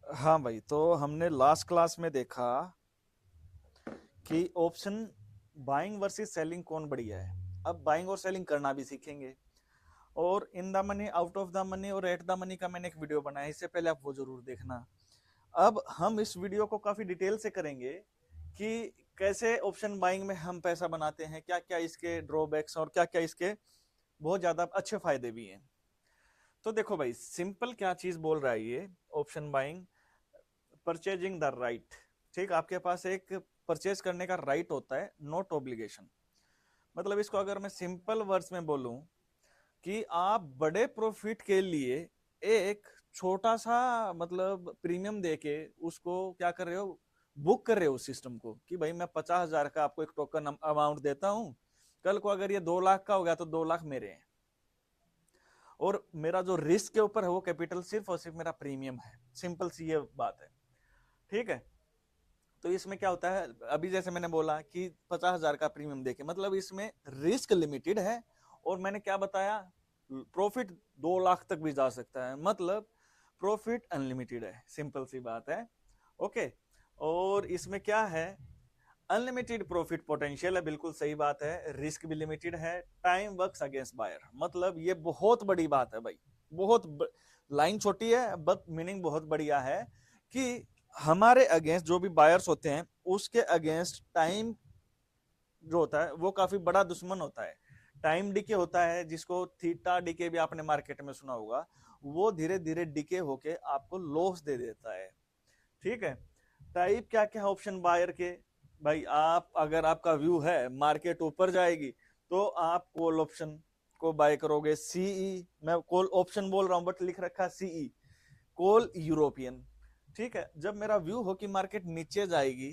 हाँ भाई, तो हमने लास्ट क्लास में देखा कि ऑप्शन बाइंग वर्सेस सेलिंग कौन बढ़िया है। अब बाइंग और सेलिंग करना भी सीखेंगे। और in the money, out of the money और एट द मनी का मैंने एक वीडियो बनाया, इससे पहले आप वो जरूर देखना। अब हम इस वीडियो को काफी डिटेल से करेंगे कि कैसे ऑप्शन बाइंग में हम पैसा बनाते हैं, क्या क्या इसके ड्रॉबैक्स और क्या क्या इसके बहुत ज्यादा अच्छे फायदे भी हैं। तो देखो भाई, सिंपल क्या चीज बोल रहा है ये option buying, purchasing the right. ठीक, आपके पास एक परचेज करने का राइट होता है, नॉट ऑब्लिगेशन। मतलब इसको अगर मैं सिंपल वर्ड्स में बोलूं कि आप बड़े प्रॉफिट के लिए एक छोटा सा मतलब प्रीमियम देके उसको क्या कर रहे हो, बुक कर रहे हो सिस्टम को कि भाई मैं 50,000 का आपको एक टोकन अमाउंट देता हूं। कल को अगर ये 2 लाख का हो गया तो 2 लाख मेरे हैं, और मेरा जो रिस्क के ऊपर है वो कैपिटल सिर्फ और सिर्फ मेरा प्रीमियम है। सिंपल सी ये बात है। ठीक है। तो इसमें क्या होता है, अभी जैसे मैंने बोला कि 50,000 का प्रीमियम देके मतलब इसमें रिस्क लिमिटेड है, और मैंने क्या बताया, प्रॉफिट 2 लाख तक भी जा सकता है, मतलब प्रॉफिट अनलिमिटेड है। सिंपल सी बात है। ओके। और इसमें क्या है, अनलिमिटेड प्रॉफिट पोटेंशियल है, बिल्कुल सही बात है। रिस्क भी लिमिटेड है, टाइम वर्क्स अगेंस्ट बायर, मतलब ये बहुत बड़ी बात है भाई। लाइन छोटी है बट मीनिंग बहुत बढ़िया है कि हमारे अगेंस्ट जो भी बायर्स होते हैं उसके अगेंस्ट टाइम जो होता है वो काफी बड़ा दुश्मन होता है। टाइम डिके होता है, जिसको थीटा डिके भी आपने मार्केट में सुना होगा। वो धीरे धीरे डिके होके आपको लॉस दे देता है। ठीक है। टाइप क्या क्या ऑप्शन बायर के, भाई आप अगर आपका व्यू है मार्केट ऊपर जाएगी तो आप कॉल ऑप्शन को बाय करोगे, सीई। मैं कॉल ऑप्शन बोल रहा हूं बट लिख रखा सीई, कॉल यूरोपियन। ठीक है। जब मेरा व्यू हो कि मार्केट नीचे जाएगी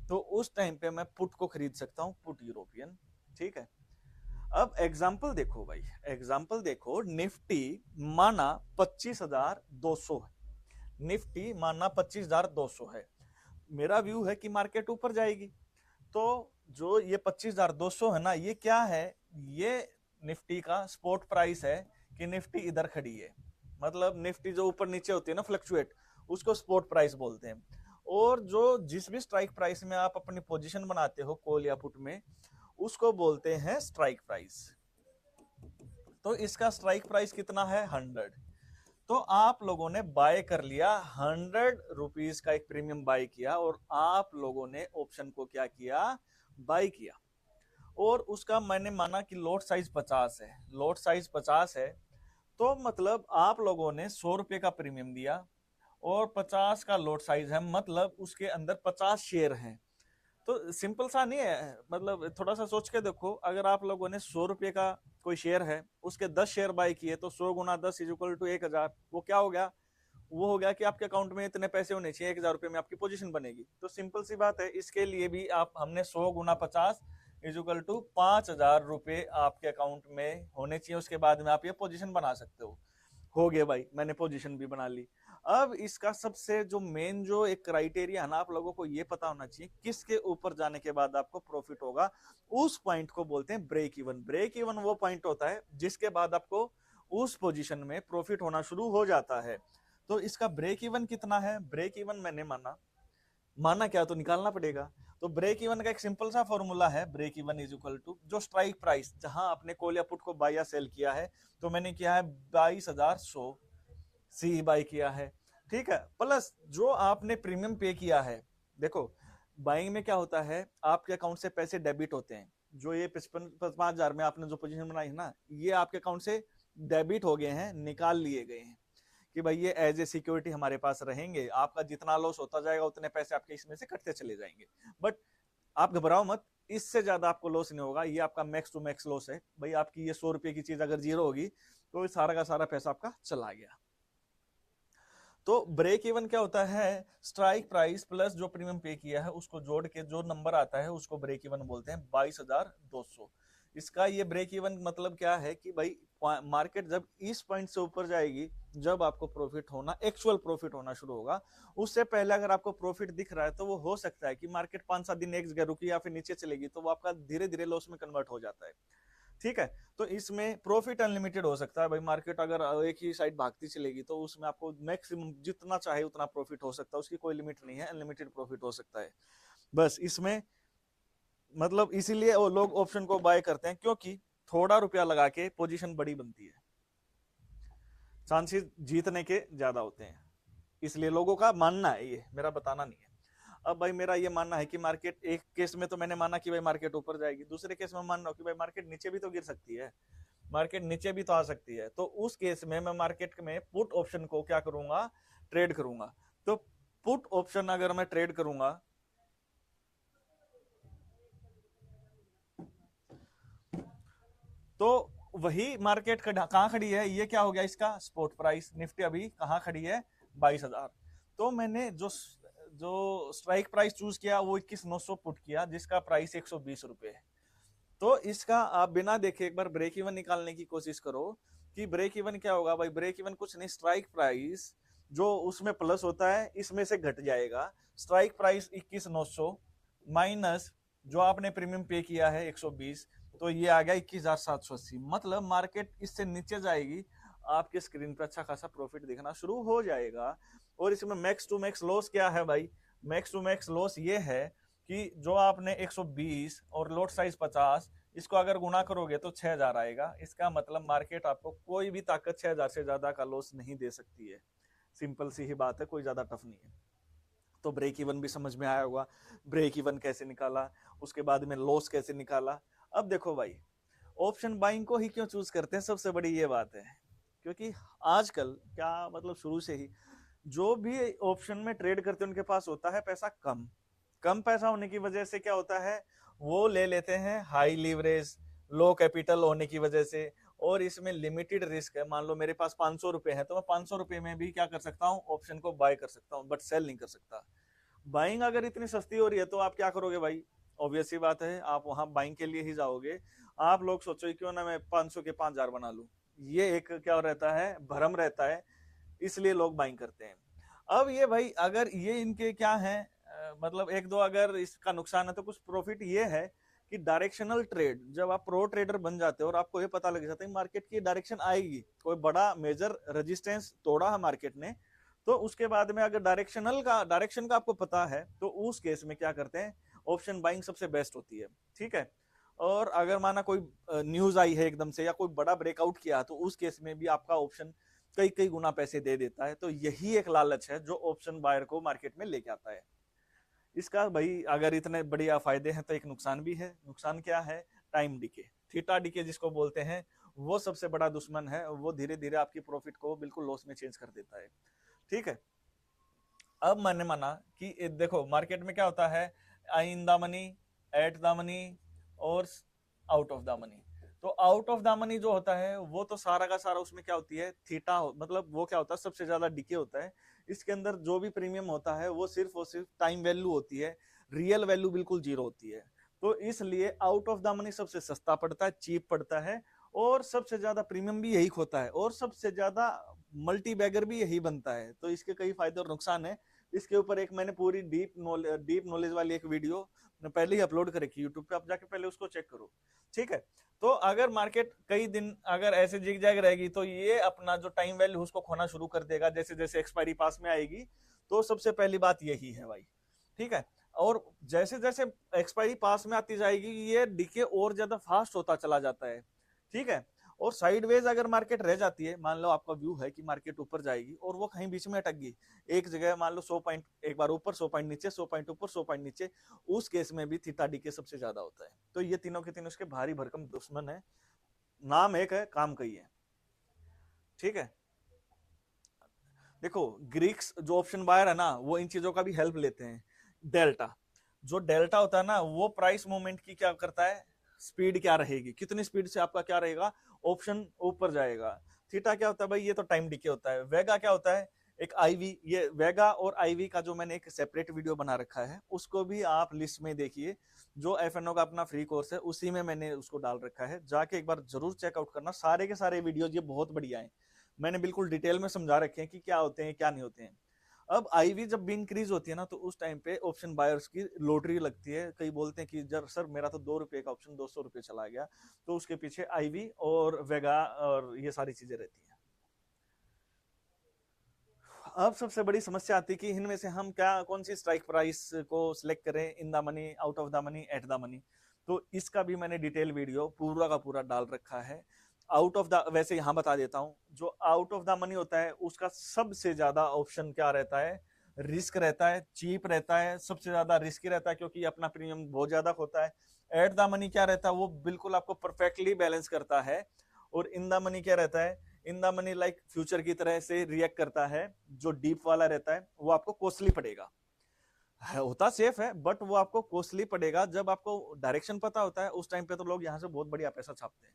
तो उस टाइम पे मैं पुट को खरीद सकता हूं, पुट यूरोपियन। ठीक है। अब एग्जाम्पल देखो भाई, एग्जाम्पल देखो, निफ्टी माना 25,200 है। निफ्टी माना 25,200 है। मेरा व्यू है कि मार्केट ऊपर जाएगी। तो जो ये 25,200 है ना, ये क्या है, ये निफ्टी का स्पॉट प्राइस है कि निफ्टी इधर खड़ी है। मतलब निफ्टी जो ऊपर नीचे होती है ना, फ्लक्चुएट, उसको स्पॉट प्राइस बोलते हैं। और जो जिस भी स्ट्राइक प्राइस में आप अपनी पोजीशन बनाते हो कॉल या पुट में, उसको बोलते हैं स्ट्राइक प्राइस। तो इसका स्ट्राइक प्राइस कितना है, 100। तो आप लोगों ने बाय कर लिया, 100 रुपीज का एक प्रीमियम बाय किया, और आप लोगों ने ऑप्शन को क्या किया, बाय किया। और उसका मैंने माना कि लॉट साइज 50 है, लॉट साइज 50 है। तो मतलब आप लोगों ने 100 रुपए का प्रीमियम दिया, और 50 का लॉट साइज है, मतलब उसके अंदर 50 शेयर हैं। तो सिंपल सा नहीं है, मतलब थोड़ा सा सोच के देखो, अगर आप लोगों ने 100 रुपए का कोई शेयर है, उसके 10 शेयर बाय किए, तो 100 गुना 10 इज इक्वल टू 1,000। वो क्या हो गया, वो हो गया कि आपके अकाउंट में इतने पैसे होने चाहिए, 1,000 रुपए में आपकी पोजीशन बनेगी। तो सिंपल सी बात है, इसके लिए भी आप हमने 100 गुना 50 इज इक्वल टू 5,000 रुपए आपके अकाउंट में होने चाहिए। उसके बाद में आप ये पोजीशन बना सकते हो गया भाई, मैंने पोजीशन भी बना ली। अब इसका सबसे जो मेन जो एक क्राइटेरिया है ना, आप लोगों को ये पता होना चाहिए किसके ऊपर जाने के बाद आपको प्रॉफिट होगा। उस पॉइंट को बोलते हैं ब्रेक इवन। ब्रेक इवन वो पॉइंट होता है जिसके बाद आपको उस पोजीशन में प्रॉफिट होना शुरू हो जाता है। तो इसका ब्रेक इवन कितना है, ब्रेक इवन मैंने माना, माना क्या तो निकालना पड़ेगा। तो ब्रेक इवन का एक सिंपल सा फॉर्मूला है, break even is equal to जो स्ट्राइक प्राइस, जहां आपने कॉल या पुट को बाय या सेल किया है, तो मैंने किया है 22,100 सी बाय किया है। ठीक है, प्लस जो आपने प्रीमियम पे किया है। देखो, बाइंग में क्या होता है, आपके अकाउंट से पैसे डेबिट होते हैं। जो ये 55,000 में आपने जो पोजीशन बनाई है ना, ये आपके अकाउंट से डेबिट हो गए हैं, निकाल लिए गए हैं कि भाई ये एज ए सिक्योरिटी हमारे पास रहेंगे। आपका जितना लॉस होता जाएगा उतने पैसे आपके इसमें से कटते चले जाएंगे। बट आप घबराओ मत, इससे ज्यादा आपको लॉस नहीं होगा। ये आपका मैक्स टू मैक्स लॉस है भाई। आपकी ये 100 रुपए की चीज अगर जीरो होगी तो सारा का सारा पैसा आपका चला गया। तो ब्रेक इवन क्या होता है, स्ट्राइक प्राइस प्लस जो प्रीमियम पे किया है उसको जोड़ के जो नंबर आता है उसको ब्रेक इवन बोलते हैं, 22,200। इसका ये ब्रेक इवन मतलब क्या है कि भाई मार्केट जब इस पॉइंट से ऊपर जाएगी, जब आपको प्रॉफिट होना, एक्चुअल प्रॉफिट होना शुरू होगा। उससे पहले अगर आपको प्रॉफिट दिख रहा है तो वो हो सकता है कि मार्केट 5-7 दिन एक जगह रुकी या फिर नीचे चलेगी, तो वो आपका धीरे धीरे लॉस में कन्वर्ट हो जाता है। ठीक है। तो इसमें प्रॉफिट अनलिमिटेड हो सकता है भाई, मार्केट अगर एक ही साइड भागती चलेगी तो उसमें आपको मैक्सिमम जितना चाहे उतना प्रॉफिट हो सकता है, उसकी कोई लिमिट नहीं है, अनलिमिटेड प्रॉफिट हो सकता है। बस इसमें मतलब इसीलिए वो लोग ऑप्शन को बाय करते हैं, क्योंकि थोड़ा रुपया लगा के पोजीशन बड़ी बनती है, चांसेस जीतने के ज्यादा होते हैं, इसलिए लोगों का मानना है, ये मेरा बताना नहीं है। अब भाई मेरा ये मानना है कि मार्केट, एक केस में तो मैंने माना कि भाई मार्केट ऊपर जाएगी, दूसरे केस में मान रहा हूं कि भाई मार्केट नीचे भी तो गिर सकती है, मार्केट नीचे भी तो आ सकती है। तो उस केस में मैं मार्केट में पुट ऑप्शन को क्या करूंगा, ट्रेड करूंगा। तो पुट ऑप्शन अगर मैं ट्रेड करूंगा तो वही मार्केट कहां खड़ी है, ये क्या हो गया इसका स्पॉट प्राइस, निफ्टी अभी कहां खड़ी है 22,000। तो मैंने जो जो स्ट्राइक प्राइस चूज किया वो 21,900 पुट किया, जिसका प्राइस 120 रुपए है। तो इसका आप बिना देखे एक बार ब्रेक इवन निकालने की कोशिश करो कि ब्रेक इवन क्या होगा भाई। ब्रेक इवन कुछ नहीं, स्ट्राइक प्राइस जो उसमें प्लस होता है इसमें से घट जाएगा, स्ट्राइक प्राइस 21,900 माइनस जो आपने प्रीमियम पे किया है 120, तो ये आ गया 21,780। मतलब मार्केट इससे नीचे जाएगी, आपके स्क्रीन पे अच्छा खासा प्रॉफिट दिखना शुरू हो जाएगा। और इसमें मैक्स टू मैक्स लॉस क्या है भाई, मैक्स टू मैक्स लॉस ये है कि जो आपने 120 और लॉट साइज 50, इसको अगर गुणा करोगे तो 6,000 आएगा। इसका मतलब मार्केट आपको कोई भी ताकत 6,000 से ज्यादा का लॉस नहीं दे सकती है, सिंपल सी ही बात है, कोई ज्यादा टफ नहीं है। तो ब्रेक इवन भी समझ में आया होगा, ब्रेक इवन कैसे निकाला, उसके बाद में लॉस कैसे निकाला। अब देखो भाई, ऑप्शन बाइंग को ही क्यों चूज करते हैं, सबसे बड़ी ये बात है क्योंकि आजकल क्या मतलब शुरू से ही जो भी ऑप्शन में ट्रेड करते हैं उनके पास होता है पैसा कम, कम पैसा होने की वजह से क्या होता है, वो ले लेते हैं हाई लीवरेज, लो कैपिटल होने की वजह से, और इसमें लिमिटेड रिस्क है। मान लो मेरे पास 500 रुपए है तो मैं 500 रुपए में भी क्या कर सकता हूँ, ऑप्शन को बाय कर सकता हूँ, बट सेल नहीं कर सकता। बाइंग अगर इतनी सस्ती हो रही है तो आप क्या करोगे भाई, ऑब्वियस सी बात है आप वहां बाइंग के लिए ही जाओगे। आप लोग सोचो क्यों ना मैं 500 के 5,000 बना लूं, ये एक क्या रहता है, भ्रम रहता है, इसलिए लोग बाइंग करते हैं। अब ये भाई अगर ये इनके क्या है, मतलब एक दो अगर इसका नुकसान है तो कुछ प्रॉफिट ये है कि डायरेक्शनल ट्रेड, जब आप प्रो ट्रेडर बन जाते हो और आपको ये पता लग जाता है मार्केट की डायरेक्शन आएगी, कोई बड़ा मेजर रेजिस्टेंस तोड़ा है मार्केट ने, तो उसके बाद में अगर डायरेक्शन का आपको पता है तो उस केस में क्या करते हैं, ऑप्शन बाइंग सबसे बेस्ट होती है। ठीक है। और अगर माना कोई न्यूज आई है एकदम से या कोई बड़ा ब्रेकआउट किया तो उस केस में भी आपका ऑप्शन कई कई गुना पैसे दे देता है। तो यही एक लालच है जो ऑप्शन बायर को मार्केट में लेके आता है। इसका भाई अगर इतने बढ़िया फायदे हैं तो एक नुकसान भी है। नुकसान क्या है, टाइम डिके, थीटा डिके जिसको बोलते हैं, वो सबसे बड़ा दुश्मन है, वो धीरे धीरे आपकी प्रॉफिट को बिल्कुल लॉस में चेंज कर देता है। ठीक है। अब मैंने माना कि देखो मार्केट में क्या होता है, in the money, at the money और आउट ऑफ द मनी। तो आउट ऑफ द मनी जो होता है वो तो सारा का सारा उसमें क्या होती है, थीटा मतलब वो क्या होता है, सबसे ज्यादा डिके होता है। इसके अंदर जो भी प्रीमियम होता है वो सिर्फ और सिर्फ टाइम वैल्यू होती है, रियल वैल्यू बिल्कुल जीरो होती है। तो इसलिए आउट ऑफ द मनी सबसे सस्ता पड़ता है, चीप पड़ता है, और सबसे ज्यादा प्रीमियम भी यही खोता है, और सबसे ज्यादा मल्टी बैगर भी यही बनता है। तो इसके कई फायदे और नुकसान है। इसके ऊपर एक मैंने पूरी डीप नॉलेज वाली एक वीडियो पहले ही अपलोड कर रखी यूट्यूब पे, आप जाके पहले उसको चेक करो। ठीक है। तो अगर मार्केट कई दिन अगर ऐसे जिग जैग रहेगी तो ये अपना जो टाइम वैल्यू उसको खोना शुरू कर देगा, जैसे जैसे एक्सपायरी पास में आएगी। तो सबसे पहली बात यही है भाई। ठीक है। और जैसे जैसे एक्सपायरी पास में आती जाएगी ये डीके और ज्यादा फास्ट होता चला जाता है। ठीक है। और साइडवेज अगर मार्केट रह जाती है, मान लो आपका व्यू है कि मार्केट ऊपर जाएगी और वो कहीं बीच में अटक गई एक जगह, मान लो 100 पॉइंट एक बार ऊपर, 100 पॉइंट नीचे, 100 पॉइंट ऊपर, 100 पॉइंट नीचे, उस केस में भी थीटा डीके सबसे ज्यादा होता है। तो ये तीनों के तीनों उसके भारी भरकम दुश्मन है, नाम एक है काम कई है। ठीक है। देखो ग्रीक्स जो ऑप्शन बायर है ना वो इन चीजों का भी हेल्प लेते हैं। डेल्टा, जो डेल्टा होता है ना वो प्राइस मूवमेंट की क्या करता है, स्पीड क्या रहेगी, कितनी स्पीड से आपका क्या रहेगा, ऑप्शन ऊपर जाएगा। थीटा क्या होता है भाई, ये तो टाइम डिके होता है। वेगा क्या होता है, एक आईवी, ये वेगा और आईवी का जो मैंने एक सेपरेट वीडियो बना रखा है उसको भी आप लिस्ट में देखिए, जो एफएनओ का अपना फ्री कोर्स है उसी में मैंने उसको डाल रखा है, जाके एक बार जरूर चेकआउट करना। सारे के सारे वीडियोज ये बहुत बढ़िया है, मैंने बिल्कुल डिटेल में समझा रखे हैं कि क्या होते हैं क्या नहीं होते हैं। अब आईवी जब भी इंक्रीज होती है ना तो उस टाइम पे ऑप्शन बायर्स की लॉटरी लगती है। कई बोलते हैं कि जब सर मेरा तो 2 रुपए का ऑप्शन 200 रुपए चला गया, तो उसके पीछे आईवी और वेगा और ये सारी चीजें रहती हैं। अब सबसे बड़ी समस्या आती है कि इनमें से हम क्या कौन सी स्ट्राइक प्राइस को सिलेक्ट करें, in the money, out of the money, at the money. तो इसका भी मैंने डिटेल वीडियो पूरा का पूरा डाल रखा है। आउट ऑफ द, वैसे यहां बता देता हूं, जो आउट ऑफ द मनी होता है उसका सबसे ज्यादा ऑप्शन क्या रहता है, रिस्क रहता है, चीप रहता है, सबसे ज्यादा रिस्की रहता है क्योंकि अपना प्रीमियम बहुत ज्यादा होता है। एट द मनी क्या रहता है, वो बिल्कुल आपको परफेक्टली बैलेंस करता है। और इन द मनी क्या रहता है, in the money like future की तरह से रिएक्ट करता है। जो डीप वाला रहता है वो आपको कॉस्टली पड़ेगा, होता सेफ है बट वो आपको कॉस्टली पड़ेगा। जब आपको डायरेक्शन पता होता है उस टाइम पे तो लोग यहाँ से बहुत बढ़िया पैसा छापते हैं।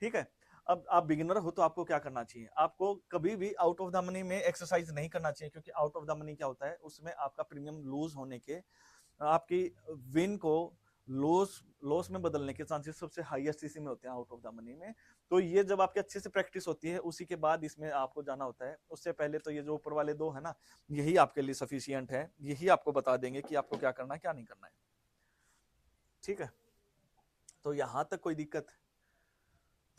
ठीक है, अब आप बिगिनर हो तो आपको क्या करना चाहिए, आपको कभी भी आउट ऑफ द मनी में एक्सरसाइज नहीं करना चाहिए, क्योंकि आउट ऑफ द मनी क्या होता है, उसमें आपका प्रीमियम लूज होने के, आपकी विन को लॉस लॉस में बदलने के चांसेस सबसे हाईएस्ट इसी में होते हैं, आउट ऑफ द मनी में। तो ये जब आपकी अच्छे से प्रैक्टिस होती है उसी के बाद इसमें आपको जाना होता है। उससे पहले तो ये जो ऊपर वाले दो है ना, यही आपके लिए सफिशियंट है, यही आपको बता देंगे कि आपको क्या करना है क्या नहीं करना है। ठीक है, तो यहां तक कोई दिक्कत?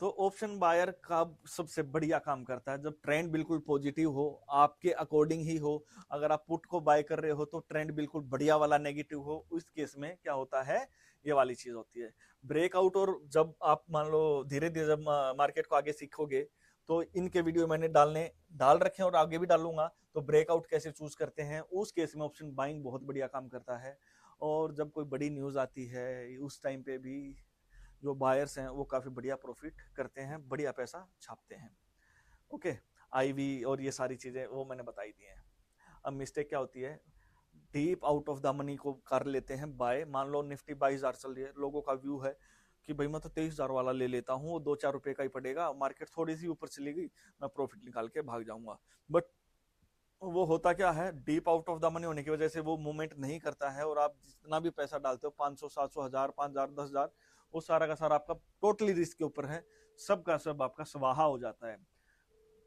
तो ऑप्शन बायर का सबसे बढ़िया काम करता है जब ट्रेंड बिल्कुल पॉजिटिव हो, आपके अकॉर्डिंग ही हो। अगर आप पुट को बाय कर रहे हो तो ट्रेंड बिल्कुल बढ़िया वाला नेगेटिव हो, उस केस में क्या होता है, ये वाली चीज होती है ब्रेकआउट। और जब आप मान लो धीरे धीरे जब मार्केट को आगे सीखोगे, तो इनके वीडियो मैंने डाल रखे हैं और आगे भी डालूंगा। तो ब्रेकआउट कैसे चूज करते हैं, उस केस में ऑप्शन बाइंग बहुत बढ़िया काम करता है। और जब कोई बड़ी न्यूज आती है उस टाइम पे भी जो बायर्स हैं वो काफी बढ़िया प्रॉफिट करते हैं, बढ़िया पैसा छापते हैं। ओके, आईवी और ये सारी चीजें वो मैंने बताई दी हैं। अब मिस्टेक क्या होती है, deep out of the money को कर लेते हैं बाय। मान लो निफ्टी 22,000 चल रही है, लोगों का व्यू है कि भाई मैं तो 23,000 वाला ले लेता हूँ, वो 2-4 रुपए का ही पड़ेगा, मार्केट थोड़ी सी ऊपर चली गई मैं प्रॉफिट निकाल के भाग जाऊंगा। बट वो होता क्या है, deep out of the money होने की वजह से वो मूवमेंट नहीं करता है, और आप जितना भी पैसा डालते हो 500, 700, 1000, 5000, 10,000, वो सारा का सारा आपका टोटली रिस्क के ऊपर है, सब का सब आपका स्वाहा हो जाता है।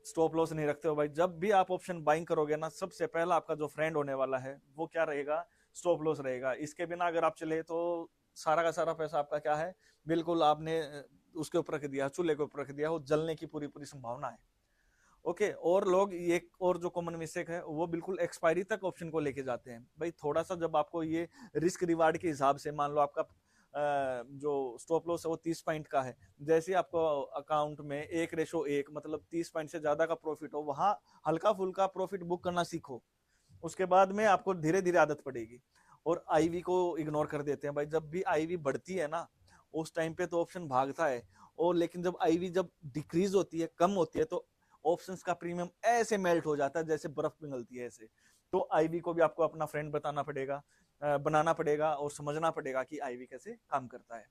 स्टॉप लॉस नहीं रखते हो भाई, जब भी आप ऑप्शन बाइंग करोगे ना, सबसे पहला आपका जो फ्रेंड होने वाला है वो क्या रहेगा, स्टॉप लॉस रहेगा। इसके बिना अगर आप चले तो सारा का सारा पैसा आपका क्या है, बिल्कुल आपने उसके ऊपर रख दिया, चूल्हे के ऊपर रख दिया, वो जलने की पूरी पूरी संभावना है। ओके, और लोग ये और जो कॉमन मिस्टेक है वो बिल्कुल एक्सपायरी तक ऑप्शन को लेके जाते हैं। भाई थोड़ा सा जब आपको ये रिस्क रिवार्ड के हिसाब से, मान लो आपका जो स्टॉप लॉस है वो 30 पॉइंट का है, जैसे आपको अकाउंट में 1:1 मतलब 30 पॉइंट से ज्यादा का प्रॉफिट हो, वहां हल्का फुल्का प्रॉफिट बुक करना सीखो। उसके बाद में आपको धीरे धीरे आदत पड़ेगी। और आईवी को इग्नोर कर देते हैं भाई, जब भी आईवी बढ़ती है ना उस टाइम पे तो ऑप्शन भागता है। और लेकिन जब आईवी जब डिक्रीज होती है, कम होती है, तो ऑप्शंस का प्रीमियम ऐसे मेल्ट हो जाता है जैसे बर्फ पिघलती है ऐसे। तो आईवी को भी आपको अपना फ्रेंड बताना पड़ेगा, बनाना पड़ेगा और समझना पड़ेगा कि आईवी कैसे काम करता है।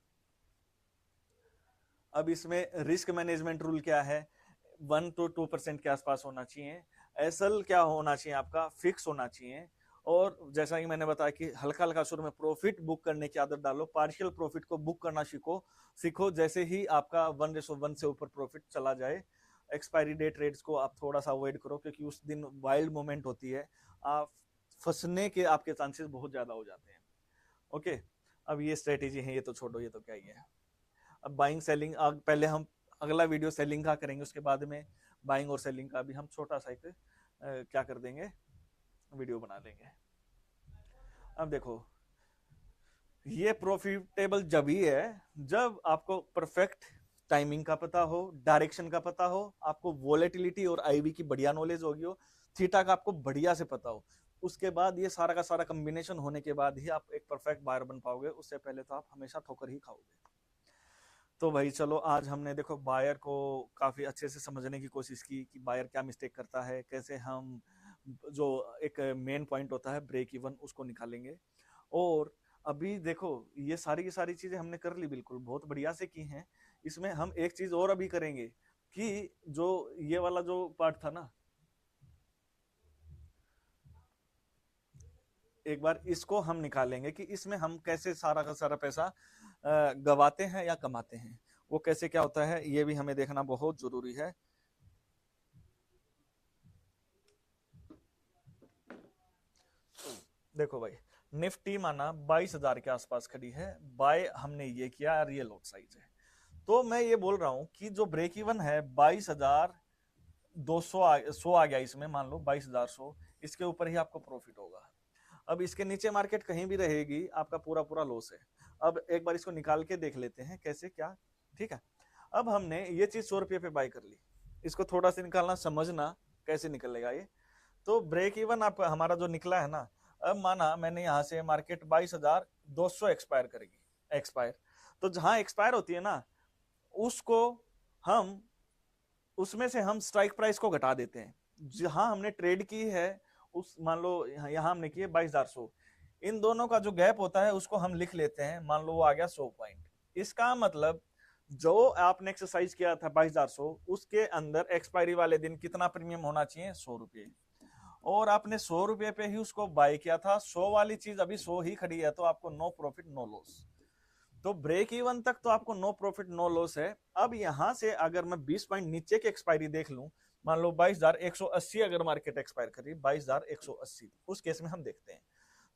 अब इसमें रिस्क मैनेजमेंट रूल क्या है, 1 to 2% के आसपास होना चाहिए। एसएल क्या होना चाहिए, आपका फिक्स होना चाहिए। और जैसा कि मैंने बताया कि हल्का हल्का शुरू में प्रॉफिट बुक करने की आदत डालो, पार्शियल प्रॉफिट को बुक करना सीखो। जैसे ही आपका 1:1 से ऊपर प्रॉफिट चला जाए, एक्सपायरी डे ट्रेड्स को आप थोड़ा सा अवॉइड करो, क्योंकि उस दिन वाइल्ड मोमेंट होती है, आप फंसने के आपके चांसेस बहुत ज्यादा हो जाते हैं। ओके, अब ये स्ट्रेटेजी है, ये तो छोड़ो, ये तो क्या ही है। अब बाइंग सेलिंग, पहले हम अगला वीडियो सेलिंग का करेंगे, उसके बाद में बाइंग और सेलिंग का भी हम छोटा सा एक क्या कर देंगे, वीडियो बना लेंगे। अब देखो, ये प्रॉफिटेबल जब ही है जब आपको परफेक्ट टाइमिंग का पता हो, डायरेक्शन का पता हो, आपको वोलेटिलिटी और आईवी की बढ़िया नॉलेज होगी हो, थीटा का आपको बढ़िया से पता हो। उसके बाद ये सारा का सारा कॉम्बिनेशन होने के बाद ही आप एक परफेक्ट बायर बन पाओगे, उससे पहले तो आप हमेशा ठोकर ही खाओगे। तो भाई चलो, आज हमने देखो बायर को काफी अच्छे से समझने की कोशिश की कि बायर क्या मिस्टेक करता है, कैसे हम जो एक मेन पॉइंट होता है ब्रेक इवन उसको निकालेंगे। और अभी देखो, ये सारी की सारी चीजें हमने कर ली, बिल्कुल बहुत बढ़िया से की हैं। इसमें हम एक चीज और अभी करेंगे कि जो ये वाला जो पार्ट था ना, एक बार इसको हम निकालेंगे कि इसमें हम कैसे सारा का सारा पैसा गवाते हैं या कमाते हैं, वो कैसे क्या होता है, ये भी हमें देखना बहुत जरूरी है। देखो भाई, निफ्टी माना 22,000 के आसपास खड़ी है, बाय हमने ये किया, रियल लॉट साइज है। तो मैं ये बोल रहा हूं कि जो ब्रेक इवन है 22,200 100 आ गया इसमें, मान लो 22,100, इसके ऊपर ही आपको प्रॉफिट होगा। अब इसके नीचे मार्केट कहीं भी रहेगी, आपका पूरा पूरा लॉस है। अब एक बार इसको निकाल के देख लेते हैं कैसे क्या। ठीक है, अब हमने ये चीज 100 रुपये पे बाय कर ली, इसको थोड़ा सा निकालना, समझना कैसे निकलेगा ये। तो ब्रेक इवन आपका हमारा जो निकला है ना, अब माना मैंने यहाँ से मार्केट 22,200 एक्सपायर करेगी, एक्सपायर, तो जहां एक्सपायर होती है ना, उसको हम उसमें से हम स्ट्राइक प्राइस को घटा देते हैं। जहां हमने ट्रेड की है, उस मान लो यहाँ हमने की है 22,100, इन दोनों का जो गैप होता है उसको हम लिख लेते हैं, मान लो वो आ गया 100 पॉइंट। इसका मतलब जो आपने एक्सरसाइज किया था 22,100, उसके अंदर एक्सपायरी वाले दिन कितना प्रीमियम होना चाहिए, 100 रुपये, और आपने 100 रुपये पे ही उसको बाय किया था। 100 वाली चीज अभी 100 ही खड़ी है, तो आपको नो प्रॉफिट नो लॉस। तो ब्रेक इवन तक तो आपको नो प्रॉफिट नो लॉस है। अब यहां से अगर मैं 20 पॉइंट नीचे की एक्सपायरी देख लूं, मान लो 22,180 अगर मार्केट एक्सपायर करी, 22,180, उस केस में हम देखते हैं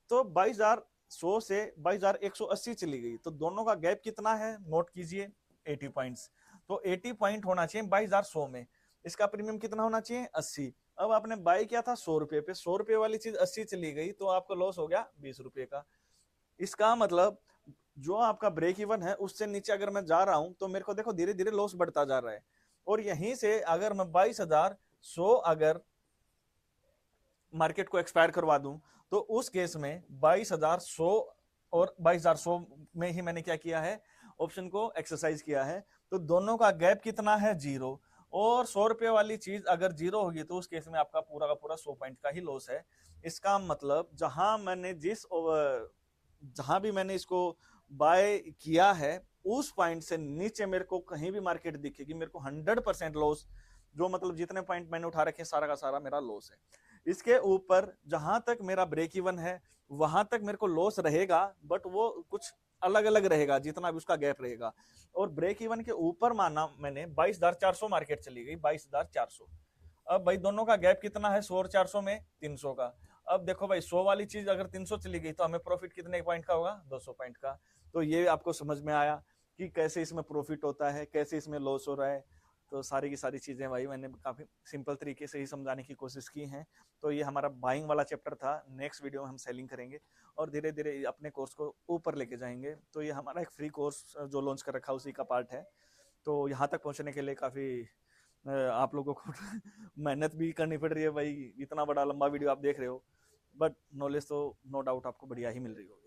तो 22,100 से 22,180 चली गई, तो दोनों का गैप कितना है, नोट कीजिए, 80 पॉइंट्स। तो 80 पॉइंट होना चाहिए 22,100 में, इसका प्रीमियम कितना होना चाहिए, 80। अब आपने बाय किया था 100 रुपये पे, 100 रुपये वाली चीज 80 चली गई, तो आपका लॉस हो गया 20 रुपये का। इसका मतलब जो आपका ब्रेक इवन है उससे नीचे अगर मैं जा रहा हूं, तो मेरे को देखो धीरे धीरे लॉस बढ़ता जा रहा है। और यहीं से अगर मैं 22,100 अगर मार्केट को एक्सपायर करवा दूं, तो उस केस में 22,100 और 22,100 में ही मैंने क्या किया है, ऑप्शन को एक्सरसाइज किया है। तो दोनों का गैप कितना है, 0। और 100 रुपये वाली चीज अगर 0 होगी, तो उस केस में आपका पूरा का पूरा 100 पॉइंट का ही लॉस है। इसका मतलब जहां भी मैंने इसको बाय किया है, उस पॉइंट से नीचे मेरे को कहीं भी मार्केट दिखेगी, मेरे को 100% लॉस, जो मतलब जितने पॉइंट मैंने उठा रखे सारा का सारा मेरा लॉस है। इसके ऊपर जहां तक मेरा ब्रेक इवन है, वहां तक मेरे को लॉस रहेगा, बट वो कुछ अलग अलग रहेगा जितना भी उसका गैप रहेगा। और ब्रेक इवन के ऊपर माना मैंने 22,400 मार्केट चली गई, 22,400। अब भाई दोनों का गैप कितना है, 100 और 400 में, 300 का। अब देखो भाई 100 वाली चीज अगर 300 चली गई, तो हमें प्रॉफिट कितने पॉइंट का होगा, 200 पॉइंट का। तो ये आपको समझ में आया कि कैसे इसमें प्रॉफिट होता है, कैसे इसमें लॉस हो रहा है। तो सारी की सारी चीजें भाई मैंने काफी सिंपल तरीके से ही समझाने की कोशिश की हैं। तो ये हमारा बाइंग वाला चैप्टर था। नेक्स्ट वीडियो में हम सेलिंग करेंगे और धीरे धीरे अपने कोर्स को ऊपर लेके जाएंगे। तो ये हमारा एक फ्री कोर्स जो लॉन्च कर रखा है उसी का पार्ट है। तो यहाँ तक पहुंचने के लिए काफी आप लोगों को मेहनत भी करनी पड़ रही है भाई, इतना बड़ा लंबा वीडियो आप देख रहे हो, बट नॉलेज तो नो डाउट आपको बढ़िया ही मिल रही होगी।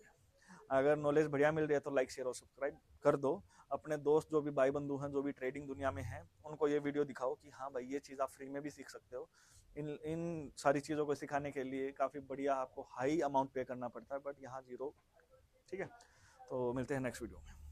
अगर नॉलेज बढ़िया मिल रही है तो लाइक शेयर और सब्सक्राइब कर दो। अपने दोस्त जो भी भाई बंधु हैं, जो भी ट्रेडिंग दुनिया में हैं, उनको ये वीडियो दिखाओ कि हाँ भाई ये चीज़ आप फ्री में भी सीख सकते हो। इन सारी चीज़ों को सिखाने के लिए काफ़ी बढ़िया आपको हाई अमाउंट पे करना पड़ता है, बट यहाँ 0। ठीक है, तो मिलते हैं नेक्स्ट वीडियो में।